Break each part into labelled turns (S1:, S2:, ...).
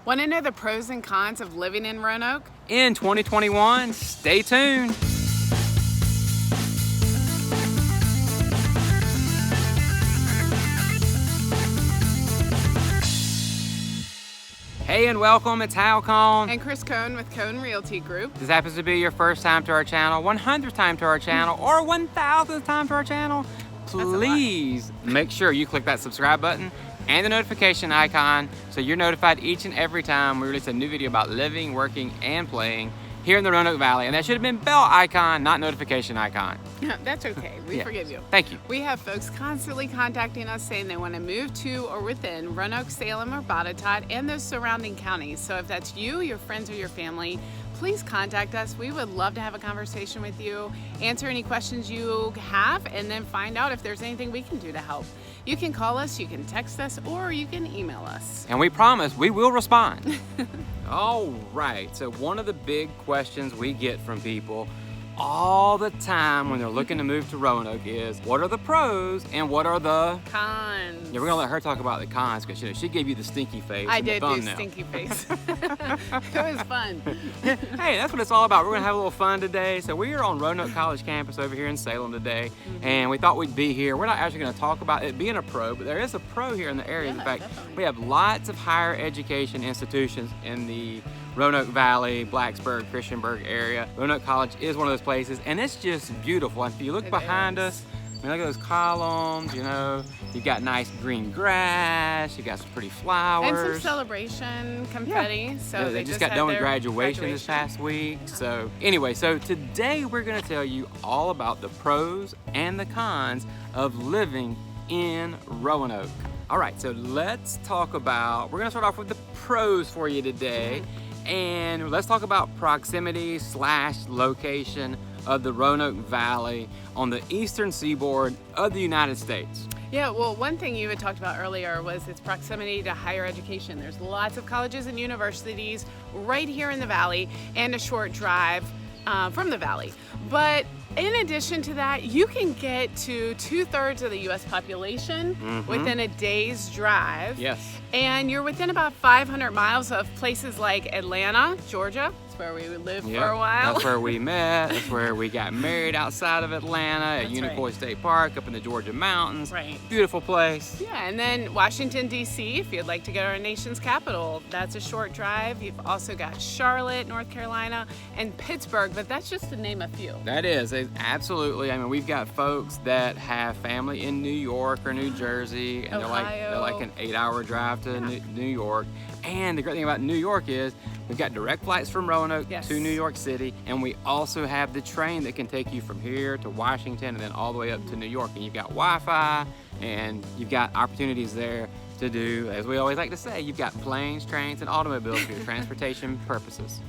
S1: Want to know the pros and cons of living in Roanoke?
S2: In 2021, stay tuned. Hey and welcome, it's Hal Cohn.
S1: And Chris Cohn with Cohn Realty Group.
S2: If this happens to be your first time to our channel, 100th time to our channel, or 1000th time to our channel, please make sure you click that subscribe button and the notification icon so you're notified each and every time we release a new video about living, working, and playing here in the Roanoke Valley. And that should have been bell icon, not notification icon.
S1: That's okay, we forgive you.
S2: Thank you.
S1: We have folks constantly contacting us saying they want to move to or within Roanoke, Salem, or Botetourt, and those surrounding counties. So if that's you, your friends, or your family, please contact us. We would love to have a conversation with you, answer any questions you have, and then find out if there's anything we can do to help. You can call us, you can text us, or you can email us.
S2: And we promise we will respond. All right, so one of the big questions we get from people all the time when they're looking to move to Roanoke is, what are the pros and what are the
S1: cons?
S2: Yeah, we're gonna let her talk about the cons because she gave you the stinky face.
S1: I did do
S2: thumbnail.
S1: Stinky face. It was fun.
S2: Hey, that's what it's all about. We're gonna have a little fun today. So we are on Roanoke College campus over here in Salem today, and we thought we'd be here. We're not actually gonna talk about it being a pro, but there is a pro here in the area.
S1: Yeah,
S2: in fact,
S1: definitely.
S2: we have lots of higher education institutions in the Roanoke Valley, Blacksburg, Christiansburg area. Roanoke College is one of those places, and it's just beautiful. If you look behind us, I mean, look at those columns, you know, you've got nice green grass, you've got some pretty flowers.
S1: And some celebration confetti.
S2: Yeah.
S1: So
S2: they just got
S1: had
S2: done with
S1: their
S2: graduation this past week. So anyway, so today we're gonna tell you all about the pros and the cons of living in Roanoke. All right, so let's talk about, we're gonna start off with the pros for you today. And let's talk about proximity / location of the Roanoke Valley on the eastern seaboard of the United States.
S1: Yeah, well, one thing you had talked about earlier was its proximity to higher education. There's lots of colleges and universities right here in the valley and a short drive from the valley. But in addition to that, you can get to 2/3 of the U.S. population within a day's drive.
S2: Yes.
S1: And you're within about 500 miles of places like Atlanta, Georgia. That's where we lived for a while.
S2: That's where we met. That's where we got married outside of Atlanta at Unicoi State Park up in the Georgia mountains.
S1: Right.
S2: Beautiful place.
S1: Yeah, and then Washington, D.C., if you'd like to go to our nation's capital, that's a short drive. You've also got Charlotte, North Carolina, and Pittsburgh, but that's just to name a few.
S2: That is, absolutely. I mean, we've got folks that have family in New York or New Jersey, and they're like an 8-hour drive to New York. And the great thing about New York is we've got direct flights from Roanoke to New York City, and we also have the train that can take you from here to Washington and then all the way up to New York. And you've got Wi-Fi, and you've got opportunities there to do, as we always like to say, you've got planes, trains, and automobiles for your transportation purposes.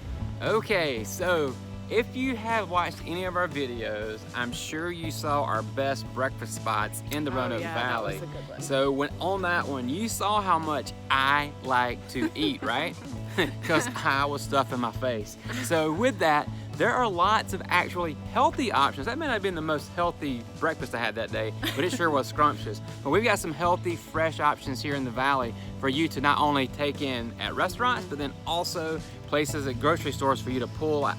S2: Okay, so if you have watched any of our videos, I'm sure you saw our best breakfast spots in the Roanoke Valley.
S1: That was a good one.
S2: So on that one, you saw how much I like to eat, right? Because I was stuffing my face. So with that, there are lots of actually healthy options. That may not have been the most healthy breakfast I had that day, but it sure was scrumptious. But we've got some healthy, fresh options here in the valley for you to not only take in at restaurants, but then also places at grocery stores for you to pull out,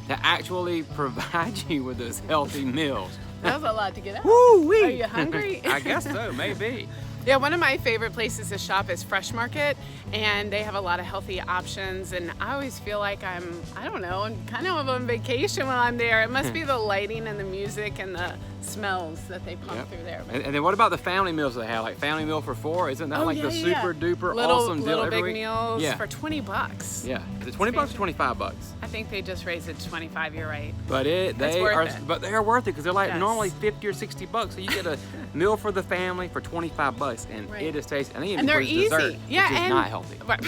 S2: to actually provide you with those healthy meals.
S1: That was a lot to get out.
S2: Woo-wee.
S1: Are you hungry?
S2: I guess so, maybe.
S1: Yeah, one of my favorite places to shop is Fresh Market, and they have a lot of healthy options, and I always feel like I'm kind of on vacation while I'm there. It must be the lighting and the music and the smells that they pump through there.
S2: And then what about the family meals they have? Like family meal for 4? Isn't that the super duper awesome deal
S1: little
S2: every
S1: big
S2: week?
S1: meals for $20.
S2: Yeah. Is it $20 or $25?
S1: I think they just raised it to 25, you're right.
S2: But they are worth it because they're like normally 50 or 60 bucks. So you get a meal for the family for $25, and it is tasty.
S1: And they're easy.
S2: Dessert, which is not healthy.
S1: Right.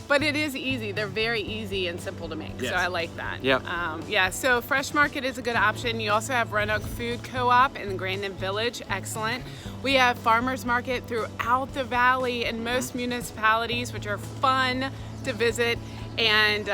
S1: But it is easy. They're very easy and simple to make, so I like that.
S2: Yep.
S1: So Fresh Market is a good option. You also have Roanoke Food Co-op in Grandin Village, excellent. We have Farmers Market throughout the valley in most municipalities, which are fun to visit. And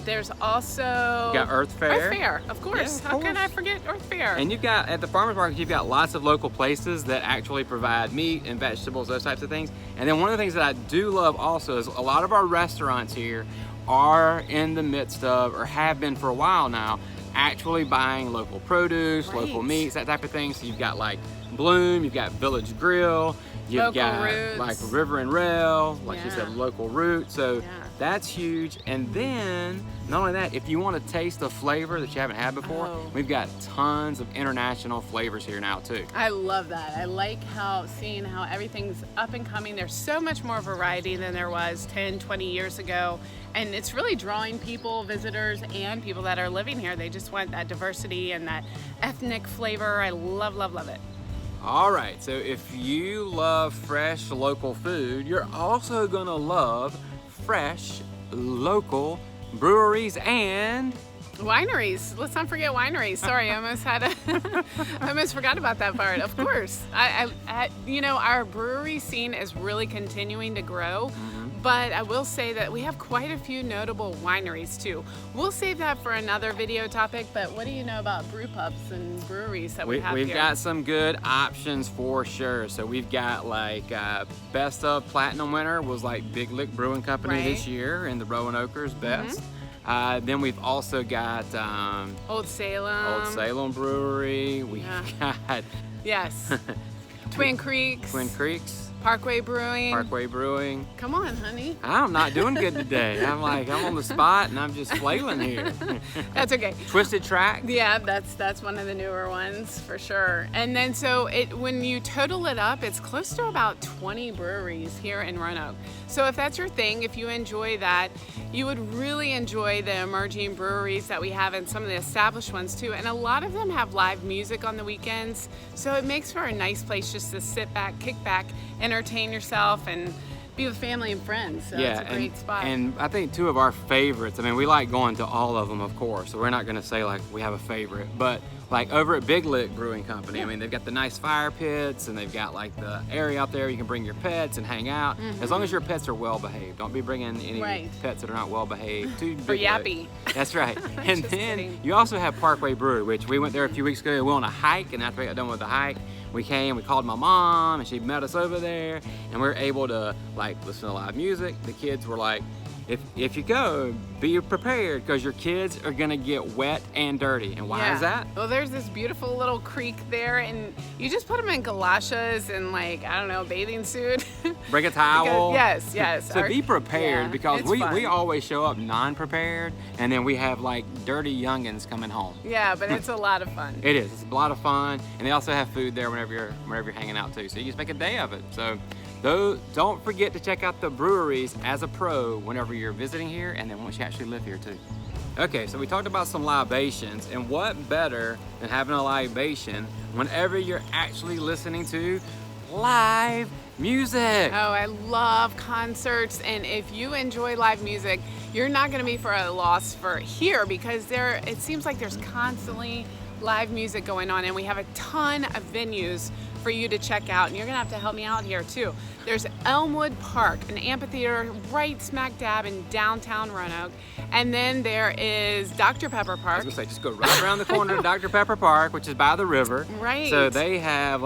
S1: there's also
S2: You got Earth Fair.
S1: Earth Fair, of course.
S2: Yeah,
S1: How can I forget Earth Fair?
S2: And you've got, at the farmers market, you've got lots of local places that actually provide meat and vegetables, those types of things. And then one of the things that I do love also is a lot of our restaurants here are in the midst of, or have been for a while now, actually buying local produce, local meats, that type of thing. So you've got like Bloom, you've got Village Grill, you've
S1: local
S2: got
S1: roots.
S2: like River and Rail, like you said, local root. So
S1: Yeah.
S2: that's huge. And then not only that, if you want to taste a flavor that you haven't had before, we've got tons of international flavors here now too.
S1: I love that. I like seeing how everything's up and coming. There's so much more variety than there was 10, 20 years ago. And it's really drawing people, visitors, and people that are living here. They just want that diversity and that ethnic flavor. I love, love, love it.
S2: All right, so if you love fresh local food, you're also gonna love fresh local breweries and
S1: wineries. Let's not forget wineries. Sorry, I almost forgot about that part. Of course, you know, our brewery scene is really continuing to grow. But I will say that we have quite a few notable wineries too. We'll save that for another video topic, but what do you know about brew pubs and breweries that we have here?
S2: We've got some good options for sure. So we've got like Best of Platinum winner was like Big Lick Brewing Company this year, and the Roanoke's Best. Then we've also got
S1: Old Salem
S2: Brewery. We've got
S1: Twin Creeks. Parkway
S2: Brewing.
S1: Come on, honey.
S2: I'm not doing good today. I'm on the spot and I'm just flailing here.
S1: That's okay.
S2: Twisted Track.
S1: Yeah, that's one of the newer ones for sure. And then when you total it up, it's close to about 20 breweries here in Roanoke. So if that's your thing, if you enjoy that, you would really enjoy the emerging breweries that we have and some of the established ones too. And a lot of them have live music on the weekends. So it makes for a nice place just to sit back, kick back, entertain yourself, and be with family and friends. So it's a great spot.
S2: And I think two of our favorites, I mean, we like going to all of them, of course, so we're not gonna say like we have a favorite, but like over at Big Lick Brewing Company, I mean, they've got the nice fire pits and they've got like the area out there you can bring your pets and hang out. As long as your pets are well behaved. Don't be bringing any pets that are not well behaved to Big Lick.
S1: yappy.
S2: That's right. And then you also have Parkway Brewery, which we went there a few weeks ago. We went on a hike, and after we got done with the hike, we called my mom and she met us over there, and we were able to like listen to live music. The kids were like, if you go, be prepared because your kids are gonna get wet and dirty. And why is that?
S1: Well, there's this beautiful little creek there, and you just put them in galoshes and like, I don't know, bathing suit.
S2: Bring a towel.
S1: Yes.
S2: So be prepared because we always show up non-prepared, and then we have like dirty youngins coming home.
S1: Yeah, but it's a lot of fun.
S2: It is. It's a lot of fun, and they also have food there whenever you're hanging out too. So you just make a day of it. So don't forget to check out the breweries as a pro whenever you're visiting here, and then once you actually live here too. Okay, so we talked about some libations, and what better than having a libation whenever you're actually listening to live music.
S1: Oh, I love concerts, and if you enjoy live music, you're not going to be for a loss for here, because it seems like there's constantly live music going on, and we have a ton of venues for you to check out, and you're gonna have to help me out here too. There's Elmwood Park, an amphitheater right smack dab in downtown Roanoke, and then there is Dr. Pepper Park.
S2: I was gonna say, just go right around the corner to Dr. Pepper Park, which is by the river.
S1: Right.
S2: So they have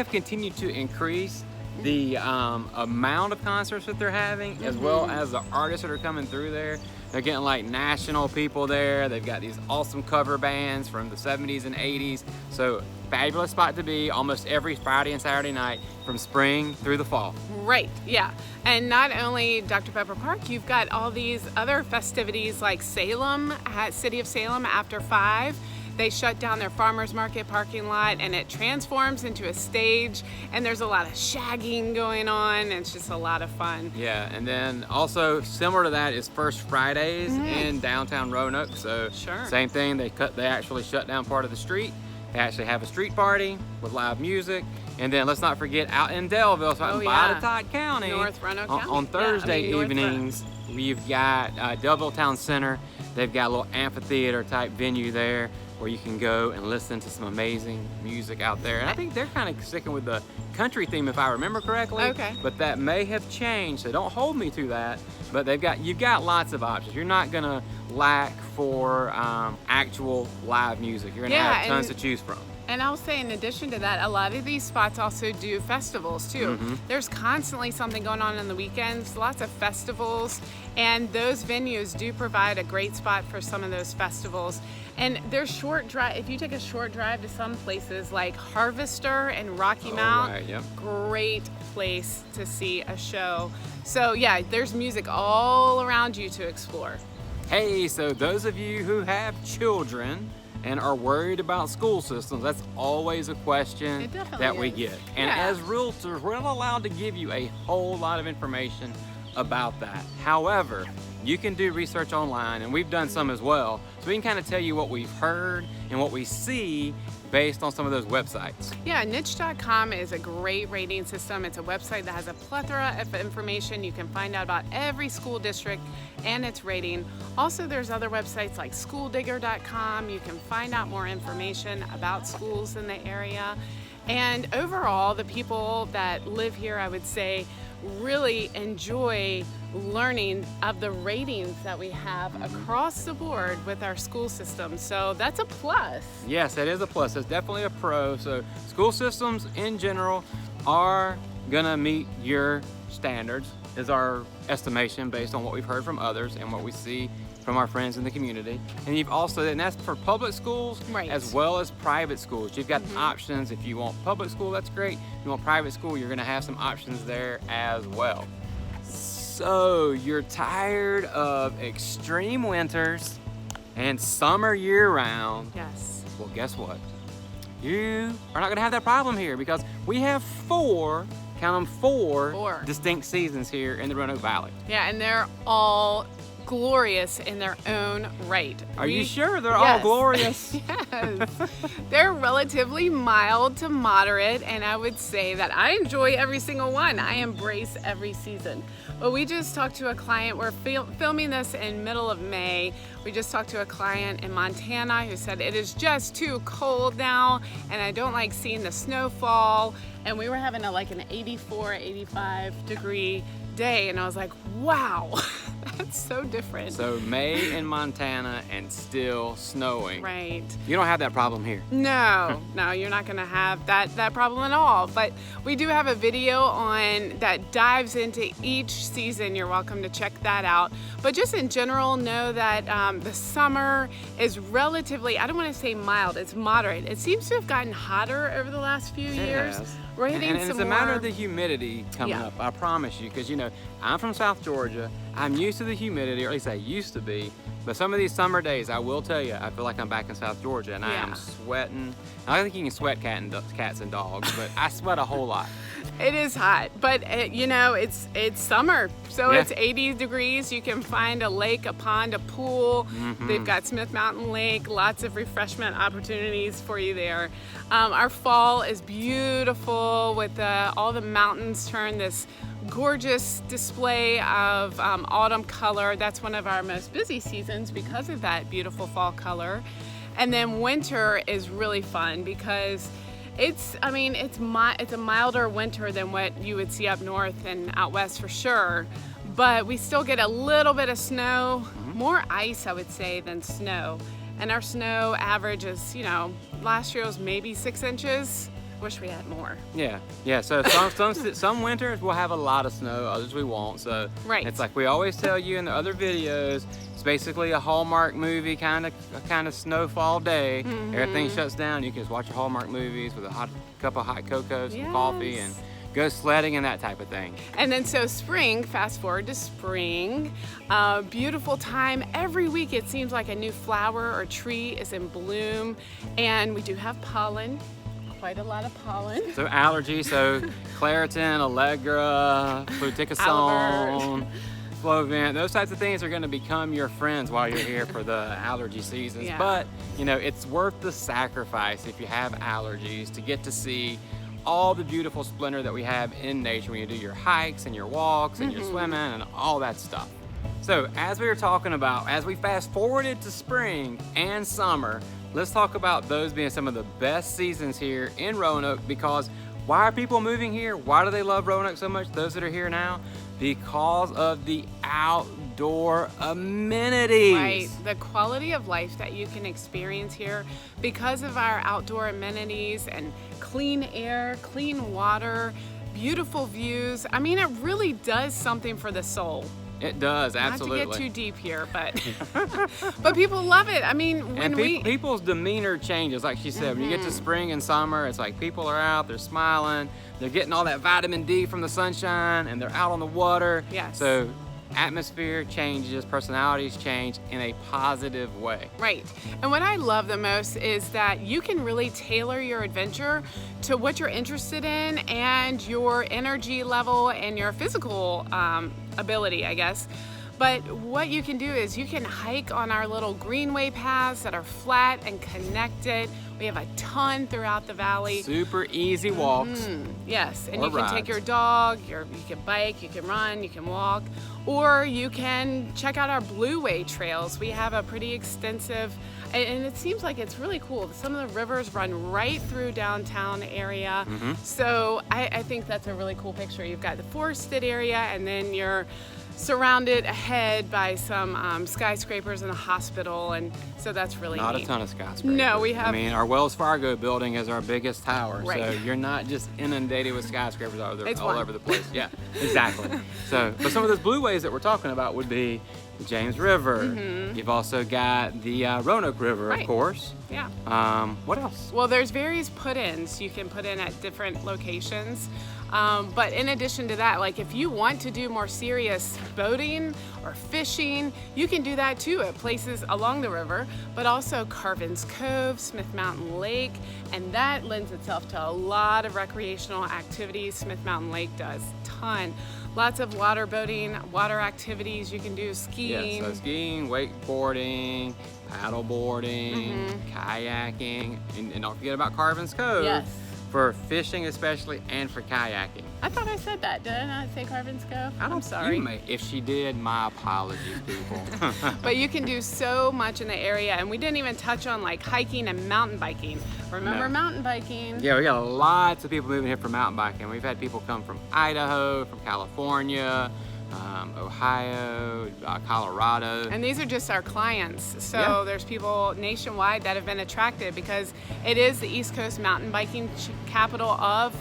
S2: continued to increase the amount of concerts that they're having, as well as the artists that are coming through there. They're getting like national people there. They've got these awesome cover bands from the 70s and 80s. So fabulous spot to be almost every Friday and Saturday night from spring through the fall.
S1: Right, yeah. And not only Dr. Pepper Park, you've got all these other festivities like Salem, City of Salem after 5. They shut down their farmers market parking lot, and it transforms into a stage, and there's a lot of shagging going on. It's just a lot of fun.
S2: Yeah, and then also similar to that is First Fridays in downtown Roanoke. So same thing, they actually shut down part of the street. They actually have a street party with live music. And then let's not forget out in Delville, so in Botetourt County,
S1: North Roanoke County.
S2: On Thursday evenings, we've got Delville Town Center. They've got a little amphitheater type venue there where you can go and listen to some amazing music out there. And I think they're kind of sticking with the country theme, if I remember correctly.
S1: Okay.
S2: But that may have changed, so don't hold me to that. but you've got lots of options. You're not gonna lack for actual live music. You're gonna have tons to choose from.
S1: And I'll say, in addition to that, a lot of these spots also do festivals too. There's constantly something going on the weekends, lots of festivals, and those venues do provide a great spot for some of those festivals. And they're short drive. If you take a short drive to some places like Harvester and Rocky Mount, great place to see a show. So yeah, there's music all around you to explore.
S2: Hey, so those of you who have children and are worried about school systems, that's always a question that we get. And as realtors, we're not allowed to give you a whole lot of information about that. However, you can do research online, and we've done some as well, so we can kind of tell you what we've heard and what we see based on some of those websites.
S1: Yeah, niche.com is a great rating system. It's a website that has a plethora of information. You can find out about every school district and its rating. Also, there's other websites like schooldigger.com. You can find out more information about schools in the area. And overall, the people that live here, I would say, really enjoy learning of the ratings that we have across the board with our school system. So that's a plus.
S2: Yes, it is a plus. It's definitely a pro. So school systems in general are gonna meet your standards, is our estimation based on what we've heard from others and what we see from our friends in the community. And you've also, and that's for public schools as well as private schools. You've got options. If you want public school, that's great. If you want private school, you're gonna have some options there as well. So you're tired of extreme winters and summer year-round.
S1: Yes.
S2: Well, guess what? You are not gonna have that problem here, because we have four distinct seasons here in the Roanoke Valley.
S1: Yeah, and they're all glorious in their own right.
S2: Are you sure they're all glorious?
S1: Yes. They're relatively mild to moderate, and I would say that I enjoy every single one. I embrace every season. But we just talked to a client, we're filming this in middle of May. We just talked to a client in Montana who said it is just too cold now and I don't like seeing the snowfall. And we were having an 84, 85 degree day, and I was like, wow, that's so different.
S2: So May in Montana and still snowing.
S1: Right.
S2: You don't have that problem here.
S1: No, you're not gonna have that problem at all. But we do have a video on that dives into each season. You're welcome to check that out. But just in general, know that the summer is relatively, I don't wanna say mild, it's moderate. It seems to have gotten hotter over the last few years.
S2: Yes.
S1: We're hitting
S2: and it's a matter of the humidity coming up, I promise you, because I'm from South Georgia. I'm used to the humidity, or at least I used to be. But some of these summer days, I will tell you, I feel like I'm back in South Georgia, and I am sweating. I think you can sweat cats and dogs, but I sweat a whole lot.
S1: It is hot, but it's summer, so it's 80 degrees. You can find a lake, a pond, a pool. They've got Smith Mountain Lake, lots of refreshment opportunities for you there. Our fall is beautiful with all the mountains turn this gorgeous display of autumn color. That's one of our most busy seasons because of that beautiful fall color. And then winter is really fun because it's a milder winter than what you would see up north and out west for sure, but we still get a little bit of snow, more ice I would say than snow. And our snow average is, last year was maybe 6 inches. Wish we had more. Yeah. So some winters we'll have a lot of snow, others we won't. So it's like we always tell you in the other videos. It's basically a Hallmark movie kind of snowfall day. Everything shuts down. You can just watch your Hallmark movies with a cup of hot cocoa, some coffee, and go sledding and that type of thing. And then so spring, fast forward to spring, beautiful time. Every week it seems like a new flower or tree is in bloom, and we do have pollen. Quite a lot of pollen. So
S2: allergies, so Claritin, Allegra, fluticasone, Flovent, those types of things are going to become your friends while you're here for the allergy seasons. But, it's worth the sacrifice if you have allergies to get to see all the beautiful splendor that we have in nature when you do your hikes and your walks and your swimming and all that stuff. So as we were talking about, as we fast forwarded to spring and summer, let's talk about those being some of the best seasons here in Roanoke, because why are people moving here? Why do they love Roanoke so much, those that are here now? because of the outdoor amenities.
S1: Right, the quality of life that you can experience here because of our outdoor amenities and clean air, clean water, beautiful views. I mean, it really does something for the soul.
S2: It does, absolutely.
S1: Not to get too deep here, but but people love it. I mean, when
S2: people's demeanor changes, like she said. When you get to spring and summer, it's like people are out, they're smiling, they're getting all that vitamin D from the sunshine, and they're out on the water.
S1: Yes.
S2: So atmosphere changes, personalities change in a positive way.
S1: Right. And what I love the most is that you can really tailor your adventure to what you're interested in and your energy level and your physical ability, I guess. But what you can do is you can hike on our little greenway paths that are flat and connected. We have a ton throughout the valley.
S2: Super easy walks.
S1: Yes, and
S2: or
S1: you can
S2: rides.
S1: take your dog, you can bike, you can run, you can walk, or you can check out our Blue Way trails. We have a pretty extensive, and it seems like it's really cool. Some of the rivers run right through downtown area. So I think that's a really cool picture. You've got the forested area, and then you're surrounded ahead by some skyscrapers and a hospital, and so that's really
S2: Not
S1: neat.
S2: a ton of skyscrapers.
S1: No, we have.
S2: I mean, our Wells Fargo building is our biggest tower,
S1: Right.
S2: so you're not just inundated with skyscrapers
S1: It's
S2: all
S1: one.
S2: over the place. Yeah, exactly. So, but some of those blue ways that we're talking about would be the James River. You've also got the Roanoke River,
S1: Right.
S2: of course.
S1: Yeah.
S2: What else?
S1: Well, there's various put-ins you can put in at different locations. But in addition to that, like if you want to do more serious boating or fishing, you can do that too at places along the river, but also Carvin's Cove, Smith Mountain Lake, and that lends itself to a lot of recreational activities. Smith Mountain Lake does ton. Lots of water boating, water activities you can do, skiing.
S2: Yeah, so skiing, wakeboarding, paddle boarding, kayaking, and don't forget about Carvin's Cove.
S1: Yes.
S2: For fishing especially, and for kayaking.
S1: I thought I said that. Did I not say Carvin's Cove? I'm sorry.
S2: You may, if she did, my apologies, people.
S1: But you can do so much in the area, and we didn't even touch on like hiking and mountain biking. Remember
S2: No.
S1: mountain biking?
S2: Yeah, we got lots of people moving here for mountain biking. We've had people come from Idaho, from California, Ohio, Colorado.
S1: And these are just our clients. So
S2: Yeah.
S1: there's people nationwide that have been attracted because it is the East Coast mountain biking capital of,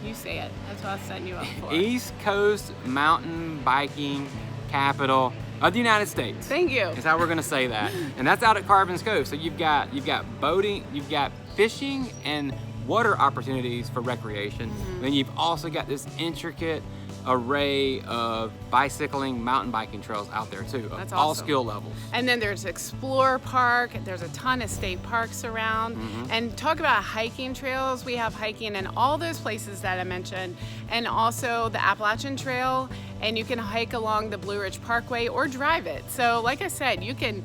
S1: you say it, that's what I was setting you up for.
S2: East Coast mountain biking capital of the United States.
S1: Thank you.
S2: Is how we're gonna say that. And that's out at Carvin's Cove. So you've got boating, you've got fishing and water opportunities for recreation. Then you've also got this intricate array of bicycling, mountain biking trails out there too, of
S1: That's
S2: all
S1: awesome.
S2: skill levels.
S1: And then there's Explore Park. There's a ton of state parks around. And talk about hiking trails. We have hiking in all those places that I mentioned, and also the Appalachian Trail. And you can hike along the Blue Ridge Parkway or drive it. So, like I said, you can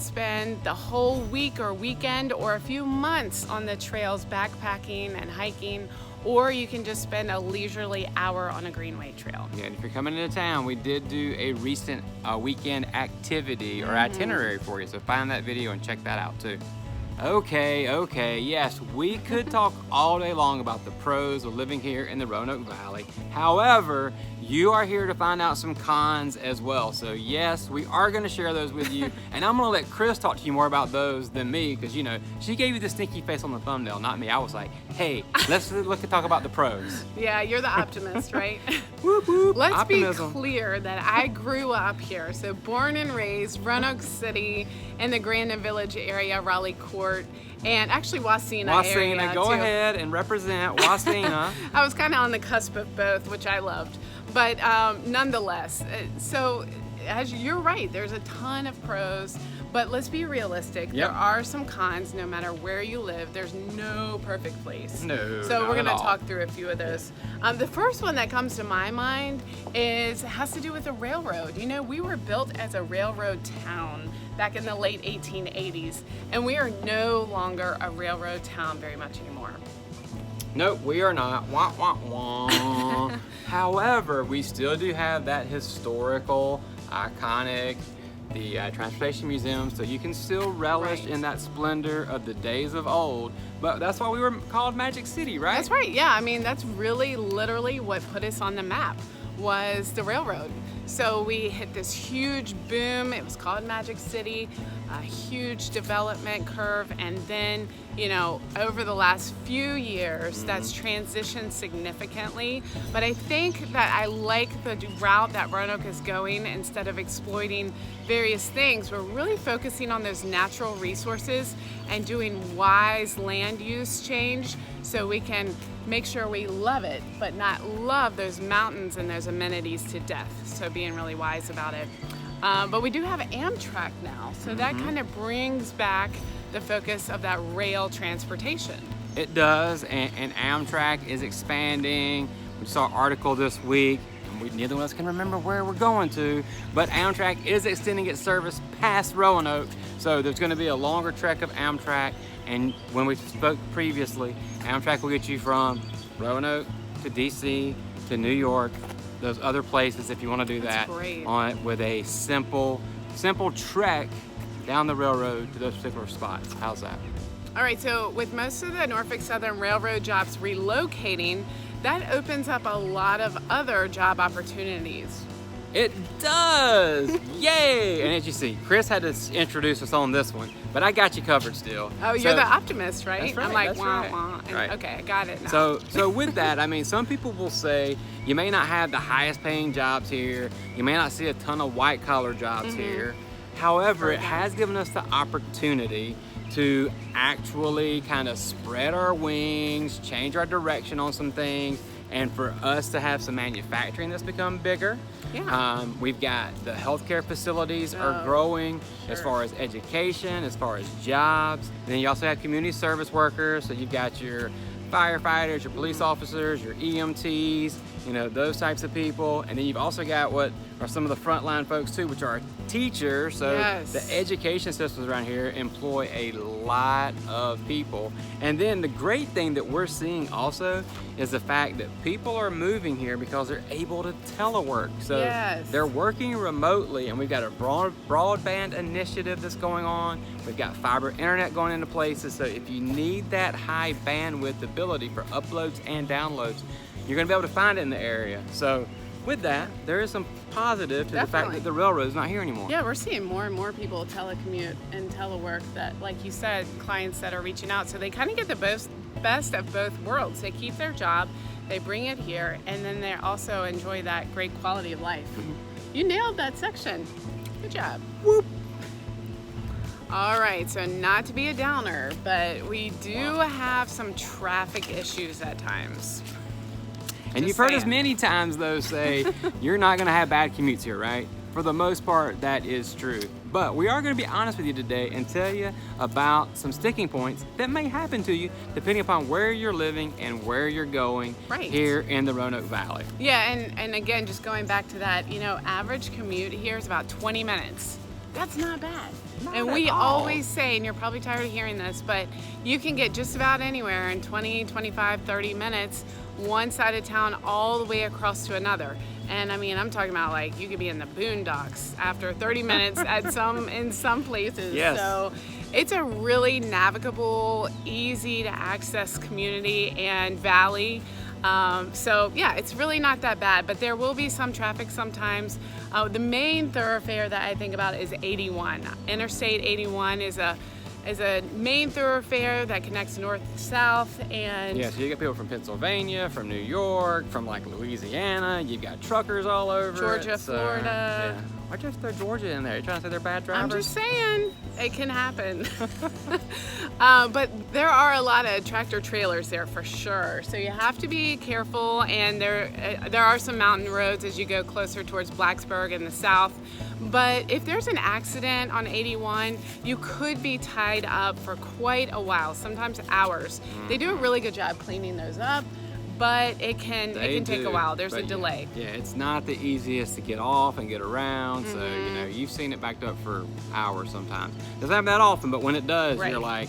S1: spend the whole week or weekend or a few months on the trails backpacking and hiking. Or you can just spend a leisurely hour on a greenway trail.
S2: Yeah, and if you're coming into town, we did do a recent weekend activity or itinerary for you, so find that video and check that out too. Okay, yes, we could talk all day long about the pros of living here in the Roanoke Valley. However, you are here to find out some cons as well. So yes, we are gonna share those with you, and I'm gonna let Chris talk to you more about those than me, because you know, she gave you the stinky face on the thumbnail, not me. I was like, hey, let's talk about the pros.
S1: Yeah, you're the optimist, right?
S2: Whoop, whoop,
S1: Let's
S2: optimism.
S1: be clear that I grew up here. So born and raised, Roanoke City in the Grandin Village area, Raleigh Court, and actually Wasena area
S2: Wasena, go
S1: too.
S2: ahead and represent Wasena.
S1: I was kind of on the cusp of both, which I loved. But nonetheless, so as you're right, there's a ton of pros, but let's be realistic.
S2: Yep.
S1: There are some cons no matter where you live. There's no perfect place.
S2: No,
S1: So
S2: not
S1: we're
S2: at
S1: going to
S2: all.
S1: talk through a few of those. The first one that comes to my mind has to do with the railroad. You know, we were built as a railroad town back in the late 1880s, and we are no longer a railroad town very much anymore.
S2: Nope, we are not. Wah, wah, wah. However, we still do have that historical, iconic, the transportation museum, so you can still relish
S1: Right.
S2: in that splendor of the days of old. But that's why we were called Magic City, right?
S1: That's right, yeah. I mean, that's really literally what put us on the map was the railroad. So we hit this huge boom. It was called Magic City, a huge development curve. And then, you know, over the last few years, that's transitioned significantly. But I think that I like the route that Roanoke is going. Instead of exploiting various things, we're really focusing on those natural resources and doing wise land use change so we can make sure we love it, but not love those mountains and those amenities to death. So being really wise about it. But we do have Amtrak now, so that kind of brings back the focus of that rail transportation.
S2: It does, and Amtrak is expanding. We saw an article this week, and neither of us can remember where we're going to, but Amtrak is extending its service past Roanoke, so there's going to be a longer trek of Amtrak. And when we spoke previously, Amtrak will get you from Roanoke to DC to New York, those other places if you want to do that with a simple trek down the railroad to those particular spots. How's that?
S1: All right, so with most of the Norfolk Southern Railroad jobs relocating, that opens up a lot of other job opportunities.
S2: It does! Yay! And as you see, Chris had to introduce us on this one, but I got you covered still.
S1: Oh, you're the optimist, right?
S2: That's right.
S1: I'm like,
S2: that's
S1: wah,
S2: right.
S1: wah.
S2: Right.
S1: Okay, I got it now.
S2: So with that, I mean, some people will say you may not have the highest paying jobs here. You may not see a ton of white collar jobs here. However, it has given us the opportunity to actually kind of spread our wings, change our direction on some things, and for us to have some manufacturing that's become bigger.
S1: Yeah.
S2: We've got the healthcare facilities are growing as far as education, as far as jobs. Then you also have community service workers. So you've got your firefighters, your police officers, your EMTs, you know, those types of people. And then you've also got what are some of the frontline folks too, which are teachers. So the education systems around here employ a lot of people. And then the great thing that we're seeing also is the fact that people are moving here because they're able to telework. So they're working remotely, and we've got a broadband initiative that's going on. We've got fiber internet going into places. So if you need that high bandwidth ability for uploads and downloads, you're gonna be able to find it in the area. So with that, there is some positive to the fact that the railroad is not here anymore.
S1: Yeah, we're seeing more and more people telecommute and telework that, like you said, clients that are reaching out. So they kind of get the best of both worlds. They keep their job, they bring it here, and then they also enjoy that great quality of life. You nailed that section. Good job.
S2: Whoop.
S1: All right, so not to be a downer, but we do have some traffic issues at times.
S2: And you've heard us many times, though, say you're not going to have bad commutes here, right? For the most part, that is true. But we are going to be honest with you today and tell you about some sticking points that may happen to you depending upon where you're living and where you're going here in the Roanoke Valley.
S1: Yeah, and again, just going back to that, you know, average commute here is about 20 minutes. That's not bad. And we always say, and you're probably tired of hearing this, but you can get just about anywhere in 20, 25, 30 minutes, one side of town all the way across to another. And I mean, I'm talking about like you could be in the boondocks after 30 minutes in some places.
S2: Yes.
S1: So it's a really navigable, easy to access community and valley. So yeah, it's really not that bad, but there will be some traffic sometimes. The main thoroughfare that I think about is 81. Interstate 81 is a main thoroughfare that connects north to south. And
S2: yeah, so you get people from Pennsylvania, from New York, from like Louisiana. You've got truckers all over
S1: Georgia, Florida.
S2: Yeah. Why'd you have to throw Georgia in there? You trying to say they're bad drivers?
S1: I'm just saying, it can happen. But there are a lot of tractor trailers there for sure. So you have to be careful, and there are some mountain roads as you go closer towards Blacksburg in the south. But if there's an accident on 81, you could be tied up for quite a while, sometimes hours. They do a really good job cleaning those up, but it can take a while. There's a delay.
S2: Yeah, it's not the easiest to get off and get around. So, you know, you've seen it backed up for hours sometimes. Doesn't happen that often, but when it does, you're like,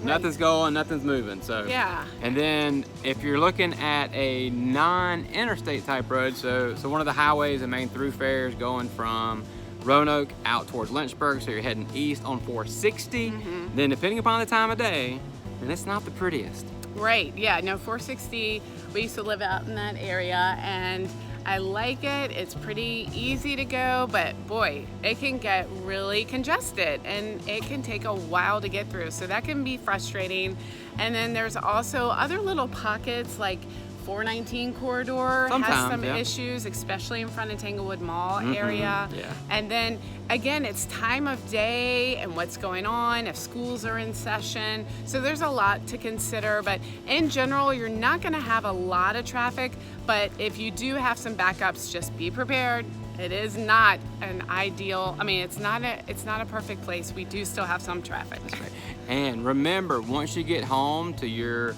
S2: nothing's going, nothing's moving. So
S1: yeah.
S2: And then if you're looking at a non-interstate type road, so one of the highways and main thoroughfares going from Roanoke out towards Lynchburg, so you're heading east on 460, then depending upon the time of day, then it's not the prettiest.
S1: Right, yeah, no, 460, we used to live out in that area, and I like it. It's pretty easy to go, but boy, it can get really congested and it can take a while to get through. So that can be frustrating. And then there's also other little pockets like 419 corridor has some issues, especially in front of Tanglewood Mall area.
S2: Yeah.
S1: And then again, it's time of day and what's going on, if schools are in session. So there's a lot to consider, but in general, you're not gonna have a lot of traffic, but if you do have some backups, just be prepared. It is not an ideal, I mean, it's not a perfect place. We do still have some traffic.
S2: That's right. And remember, once you get home to your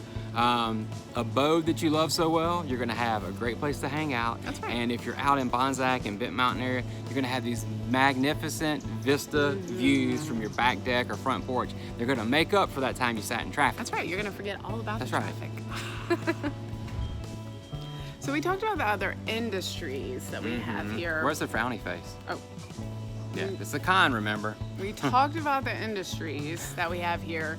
S2: abode that you love so well, you're gonna have a great place to hang out.
S1: That's right.
S2: And if you're out in Bonsack and Benton Mountain area, you're gonna have these magnificent vista views from your back deck or front porch. They're gonna make up for that time you sat in traffic.
S1: That's right, you're gonna forget all about the
S2: right.
S1: traffic. So we talked about the other industries that we have here.
S2: Where's the frowny face?
S1: Oh.
S2: Yeah, it's a con, remember?
S1: We talked about the industries that we have here,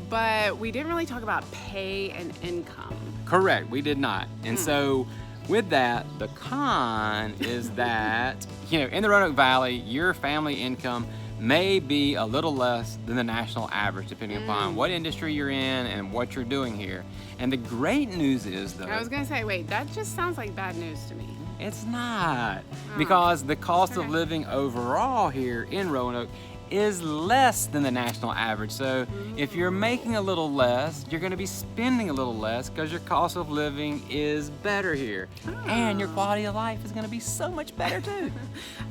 S1: but we didn't really talk about pay and income.
S2: Correct, we did not. And so with that, the con is that, in the Roanoke Valley, your family income may be a little less than the national average, depending upon what industry you're in and what you're doing here. And the great news is, though...
S1: I was gonna say, wait, that just sounds like bad news to me.
S2: It's not, because the cost of living overall here in Roanoke is less than the national average. So if you're making a little less, you're gonna be spending a little less because your cost of living is better here. And your quality of life is gonna be so much better too.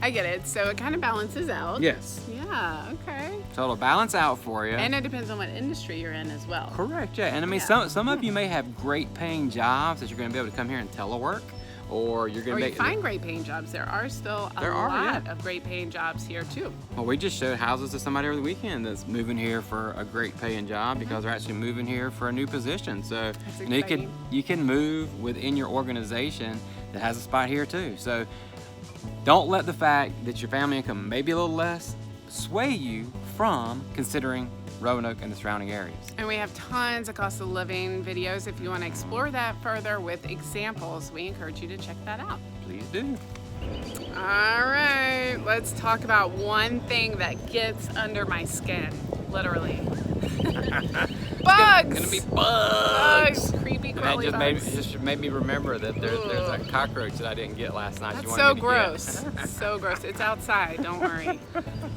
S1: I get it, so it kind of balances out.
S2: Yes.
S1: Yeah, okay.
S2: So it'll balance out for you.
S1: And it depends on what industry you're in as well.
S2: Correct, yeah. And I mean, some of you may have great paying jobs that you're gonna be able to come here and telework. Or you're going to
S1: find great paying jobs. There are still a lot of great paying jobs here too.
S2: Well, we just showed houses to somebody over the weekend that's moving here for a great paying job because they're actually moving here for a new position. So you can move within your organization that has a spot here too. So don't let the fact that your family income may be a little less sway you from considering Roanoke and the surrounding areas. And
S1: we have tons of cost of living videos. If you want to explore that further with examples, we encourage you to check that out.
S2: Please do.
S1: All right, let's talk about one thing that gets under my skin, literally. Bugs!
S2: It's gonna be bugs!
S1: Creepy crawly bugs.
S2: It just made me remember that there's a cockroach that I didn't get last night.
S1: That's so gross. So gross. It's outside, don't worry.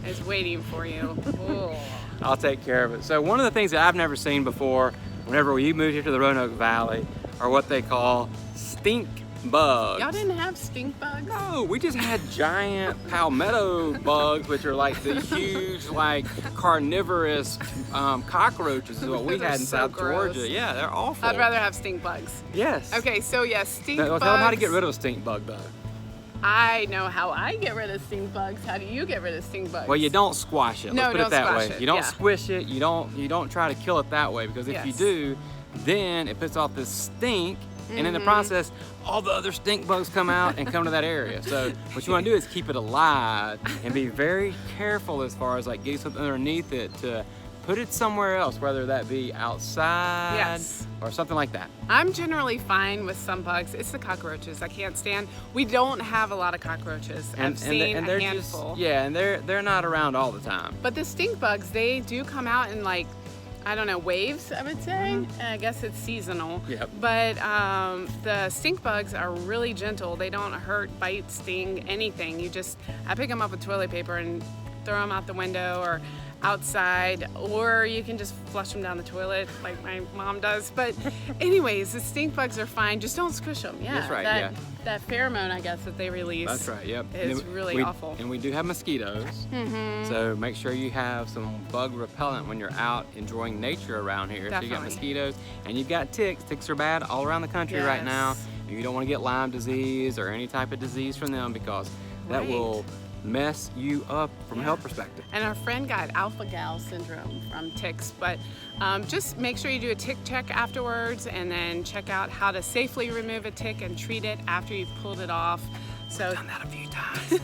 S1: It's waiting for you. Ooh.
S2: I'll take care of it. So one of the things that I've never seen before, whenever you moved here to the Roanoke Valley, are what they call stink bugs.
S1: Y'all didn't have stink bugs?
S2: No, we just had giant palmetto bugs, which are like the huge, like carnivorous cockroaches is what we had in South Georgia. Yeah, they're awful.
S1: I'd rather have stink bugs.
S2: Yes.
S1: Okay, so yeah, stink bugs.
S2: Tell them how to get rid of a stink bug though.
S1: I know how I get rid of stink bugs. How do you get rid of stink bugs?
S2: Well, you don't squash it. Let's put it that way. You don't
S1: yeah.
S2: squish it. You don't try to kill it that way, because if you do, then it puts off this stink, and in the process, all the other stink bugs come out and come to that area. So what you want to do is keep it alive and be very careful as far as like getting something underneath it to put it somewhere else, whether that be outside or something like that.
S1: I'm generally fine with some bugs. It's the cockroaches I can't stand. We don't have a lot of cockroaches. I've seen a handful.
S2: And they're not around all the time.
S1: But the stink bugs, they do come out in like, I don't know, waves, I would say. I guess it's seasonal.
S2: Yep.
S1: But the stink bugs are really gentle. They don't hurt, bite, sting, anything. I pick them up with toilet paper and throw them out the window or outside, or you can just flush them down the toilet like my mom does. But anyways, the stink bugs are fine. Just don't squish them. Yeah,
S2: that's right.
S1: That pheromone, I guess, that they release.
S2: That's right. Yep.
S1: Is really awful.
S2: And we do have mosquitoes. So make sure you have some bug repellent when you're out enjoying nature around here.
S1: Definitely.
S2: So you got mosquitoes and you've got ticks. Ticks are bad all around the country right now. You don't want to get Lyme disease or any type of disease from them, because that will mess you up from a health perspective.
S1: And our friend got alpha-gal syndrome from ticks, but just make sure you do a tick check afterwards, and then check out how to safely remove a tick and treat it after you've pulled it off. So
S2: I've done that a few times.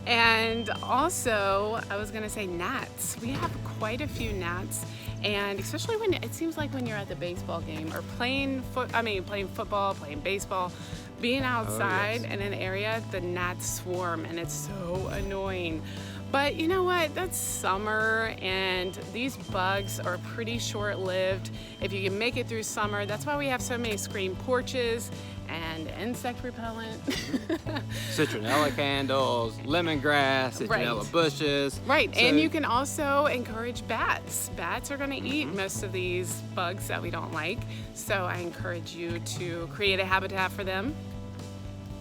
S1: And also, I was gonna say gnats. We have quite a few gnats, and especially when it seems like when you're at the baseball game or playing football, playing baseball, being outside in an area, the gnats swarm, and it's so annoying. But you know what? That's summer, and these bugs are pretty short-lived. If you can make it through summer, that's why we have so many screen porches and insect repellent.
S2: Citronella candles, lemongrass, citronella bushes.
S1: Right, and you can also encourage bats. Bats are gonna eat most of these bugs that we don't like. So I encourage you to create a habitat for them.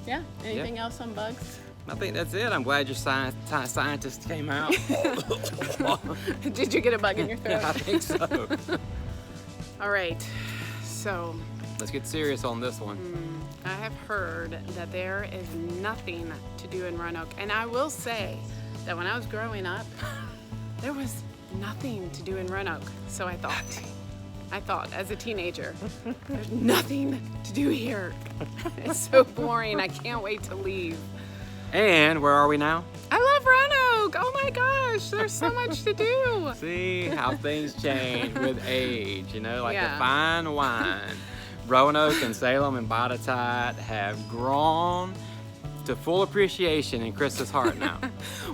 S1: Yeah, anything else on bugs?
S2: I think that's it. I'm glad your scientist came out.
S1: Did you get a bug in your throat?
S2: I think so.
S1: All right, so
S2: let's get serious on this one.
S1: I have heard that there is nothing to do in Roanoke, and I will say that when I was growing up, there was nothing to do in Roanoke. So I thought as a teenager, there's nothing to do here. It's so boring. I can't wait to leave.
S2: And where are we now?
S1: I love Roanoke. Oh my gosh, there's so much to do.
S2: See how things change with age, like the fine wine. Roanoke and Salem and Botetourt have grown to full appreciation in Krista's heart now.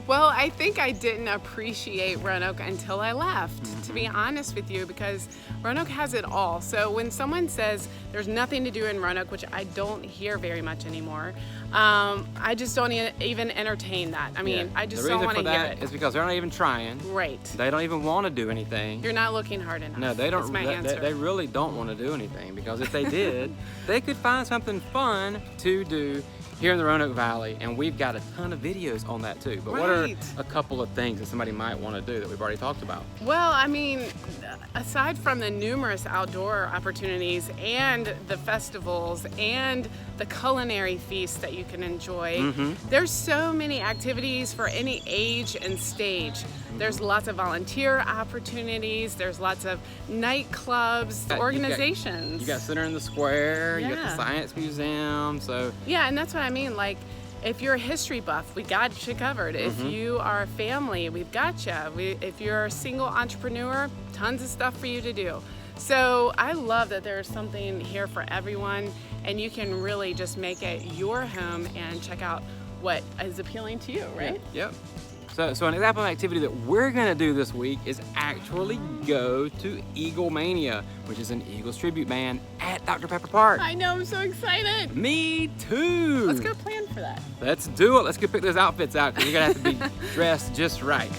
S1: Well, I think I didn't appreciate Roanoke until I left, to be honest with you, because Roanoke has it all. So when someone says there's nothing to do in Roanoke, which I don't hear very much anymore, I just don't even entertain that. I mean, I just don't want to hear it.
S2: It's because they're not even trying.
S1: Right.
S2: They don't even want to do anything.
S1: You're not looking hard enough.
S2: No, they don't.
S1: That's my answer.
S2: They really don't want to do anything, because if they did, they could find something fun to do here in the Roanoke Valley, and we've got a ton of videos on that too. But what are a couple of things that somebody might want to do that we've already talked about?
S1: Well, I mean, aside from the numerous outdoor opportunities and the festivals and the culinary feasts that you can enjoy, there's so many activities for any age and stage. There's lots of volunteer opportunities, there's lots of nightclubs, organizations.
S2: You got Center in the Square, you got the Science Museum, so.
S1: Yeah, and that's what I mean, like, if you're a history buff, we got you covered. If you are a family, we've got you. If you're a single entrepreneur, tons of stuff for you to do. So I love that there's something here for everyone, and you can really just make it your home and check out what is appealing to you, right?
S2: Yep. So an example of activity that we're gonna do this week is actually go to Eagle Mania, which is an Eagles tribute band at Dr. Pepper Park.
S1: I know, I'm so excited.
S2: Me too.
S1: Let's go plan for that.
S2: Let's do it. Let's go pick those outfits out, because you're gonna have to be dressed just right.